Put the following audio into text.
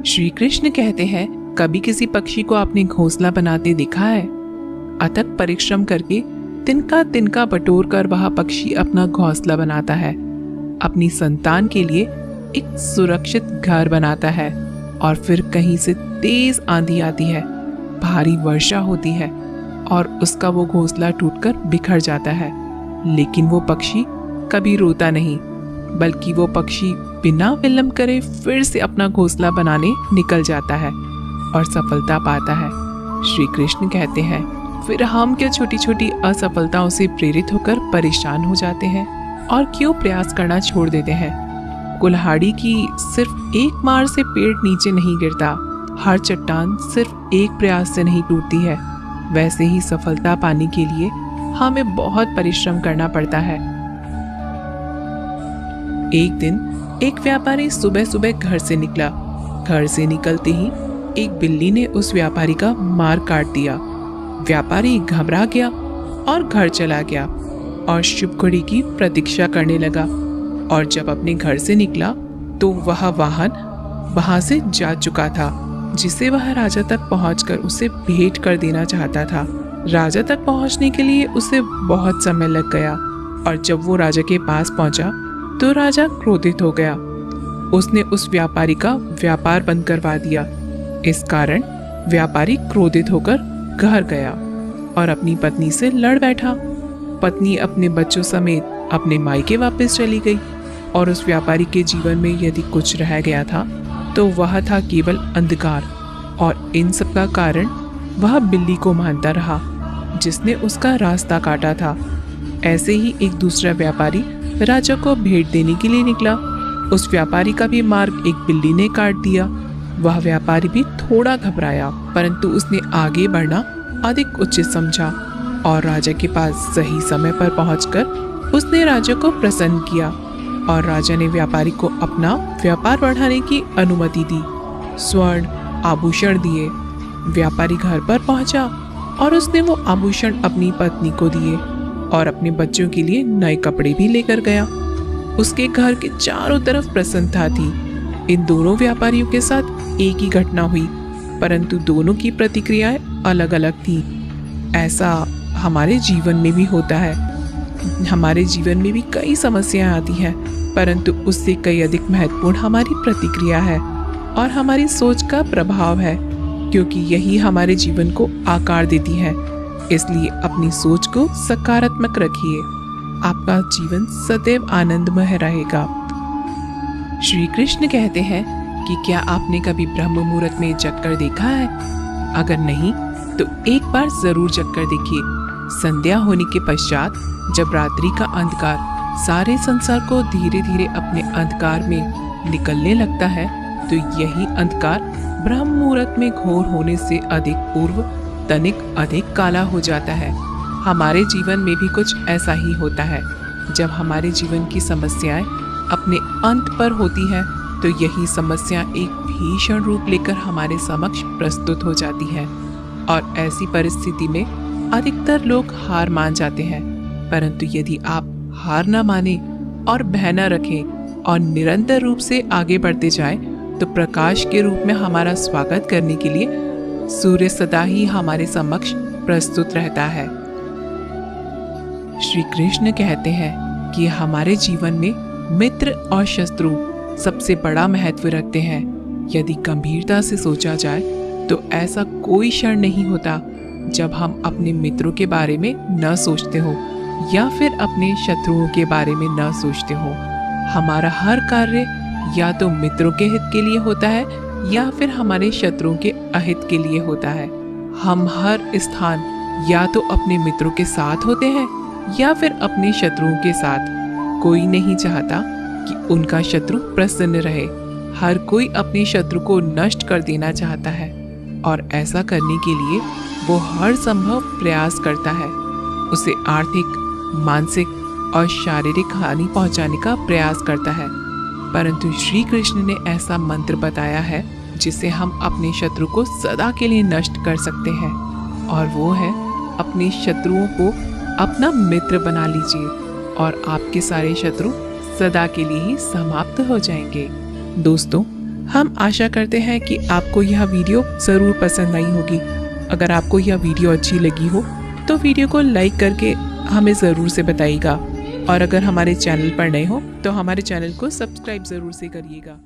श्री कृष्ण कहते हैं, कभी किसी पक्षी को आपने घोंसला बनाते देखा है? अथक परिश्रम करके तिनका तिनका बटोर कर वह पक्षी अपना घोंसला बनाता है, अपनी संतान के लिए एक सुरक्षित घर बनाता है। और फिर कहीं से तेज आंधी आती है, भारी वर्षा होती है और उसका वो घोंसला टूटकर बिखर जाता है। लेकिन वो पक्षी कभी रोता नहीं, बल्कि वो पक्षी बिना विलंब करे फिर से अपना घोंसला बनाने निकल जाता है और सफलता पाता है। श्री कृष्ण कहते हैं, फिर हम क्यों छोटी छोटी असफलताओं से प्रेरित होकर परेशान हो जाते हैं और क्यों प्रयास करना छोड़ देते हैं? कुल्हाड़ी की सिर्फ एक मार से पेड़ नीचे नहीं गिरता, हर चट्टान सिर्फ एक प्रयास से नहीं टूटती है। वैसे ही सफलता पाने के लिए हमें बहुत परिश्रम करना पड़ता है। एक दिन एक व्यापारी सुबह सुबह घर से निकला। घर से निकलते ही एक बिल्ली ने उस व्यापारी का मार काट दिया। व्यापारी घबरा गया और घर चला गया और शुभ घड़ी की प्रतीक्षा करने लगा। और जब अपने घर से निकला तो वह वाहन वहां से जा चुका था, जिसे वह राजा तक पहुंचकर उसे भेंट कर देना चाहता था। राजा तक पहुंचने के लिए उसे बहुत समय लग गया और जब वो राजा के पास पहुंचा तो राजा क्रोधित हो गया। उसने उस व्यापारी का व्यापार बंद करवा दिया। इस कारण व्यापारी क्रोधित होकर घर गया और अपनी पत्नी से लड़ बैठा। पत्नी अपने बच्चों समेत अपने मायके वापस चली गई और उस व्यापारी के जीवन में यदि कुछ रह गया था तो वह था केवल अंधकार। और इन सब का कारण वह बिल्ली को मानता रहा, जिसने उसका रास्ता काटा था। ऐसे ही एक दूसरा व्यापारी राजा को भेंट देने के लिए निकला। उस व्यापारी का भी मार्ग एक बिल्ली ने काट दिया। वह व्यापारी भी थोड़ा घबराया, परंतु उसने आगे बढ़ना अधिक उचित समझा और राजा के पास सही समय पर पहुंचकर उसने राजा को प्रसन्न किया और राजा ने व्यापारी को अपना व्यापार बढ़ाने की अनुमति दी। स्वर्ण आभूषण दिए। व्यापारी घर पर पहुंचा और उसने वो आभूषण अपनी पत्नी को दिए और अपने बच्चों के लिए नए कपड़े भी लेकर गया। उसके घर के चारों तरफ प्रसन्नता थी। इन दोनों व्यापारियों के साथ एक ही घटना हुई, परंतु दोनों की प्रतिक्रियाएं अलग अलग थी। ऐसा हमारे जीवन में भी होता है। हमारे जीवन में भी कई समस्याएं आती हैं, परंतु उससे कई अधिक महत्वपूर्ण हमारी प्रतिक्रिया है और हमारी सोच का प्रभाव है, क्योंकि यही हमारे जीवन को आकार देती है। इसलिए अपनी सोच को सकारात्मक रखिए, आपका जीवन सदैव आनंदमय रहेगा। श्री कृष्ण कहते हैं कि क्या आपने कभी ब्रह्म मुहूर्त में जगकर देखा है? अगर नहीं तो एक बार जरूर जगकर देखिए। संध्या होने के पश्चात जब रात्रि का अंधकार सारे संसार को धीरे धीरे अपने अंधकार में निकलने लगता है, तो यही अंधकार ब्रह्म मुहूर्त में घोर होने से अधिक पूर्व तनिक अधिक काला हो जाता है। हमारे जीवन में भी कुछ ऐसा ही होता है। जब हमारे जीवन की समस्याएं अपने अंत पर होती हैं, तो यही समस्या एक भीषण रूप लेकर हमारे समक्ष प्रस्तुत हो जाती है और ऐसी परिस्थिति में अधिकतर लोग हार मान जाते हैं। परंतु यदि आप हार न माने और भय न रखें और निरंतर रूप से आगे बढ़ते जाएं, तो प्रकाश के रूप में हमारा स्वागत करने के लिए सूर्य सदा ही हमारे समक्ष प्रस्तुत रहता है। श्री कृष्ण कहते हैं कि हमारे जीवन में मित्र और शत्रु सबसे बड़ा महत्व रखते हैं। यदि गंभीरता से सोचा जाए तो ऐसा कोई क्षण नहीं होता जब हम अपने मित्रों के बारे में न सोचते हो या फिर अपने शत्रुओं के बारे में न सोचते हो। हमारा हर कार्य या तो मित्रों के हित के लिए होता है या फिर हमारे शत्रुओं के अहित के लिए होता है। हम हर स्थान या तो अपने मित्रों के साथ होते हैं या फिर अपने शत्रुओं के साथ। कोई नहीं चाहता कि उनका शत्रु प्रसन्न रहे। हर कोई अपने शत्रु को नष्ट कर देना चाहता है और ऐसा करने के लिए वो हर संभव प्रयास करता है। उसे आर्थिक, मानसिक और शारीरिक हानि पहुंचाने का प्रयास करता है। परंतु श्री कृष्ण ने ऐसा मंत्र बताया है जिससे हम अपने शत्रु को सदा के लिए नष्ट कर सकते हैं, और वो है अपने शत्रुओं को अपना मित्र बना लीजिए और आपके सारे शत्रु सदा के लिए ही समाप्त हो जाएंगे। दोस्तों, हम आशा करते हैं कि आपको यह वीडियो ज़रूर पसंद आई होगी। अगर आपको यह वीडियो अच्छी लगी हो तो वीडियो को लाइक करके हमें ज़रूर से बताइएगा, और अगर हमारे चैनल पर नए हो तो हमारे चैनल को सब्सक्राइब ज़रूर से करिएगा।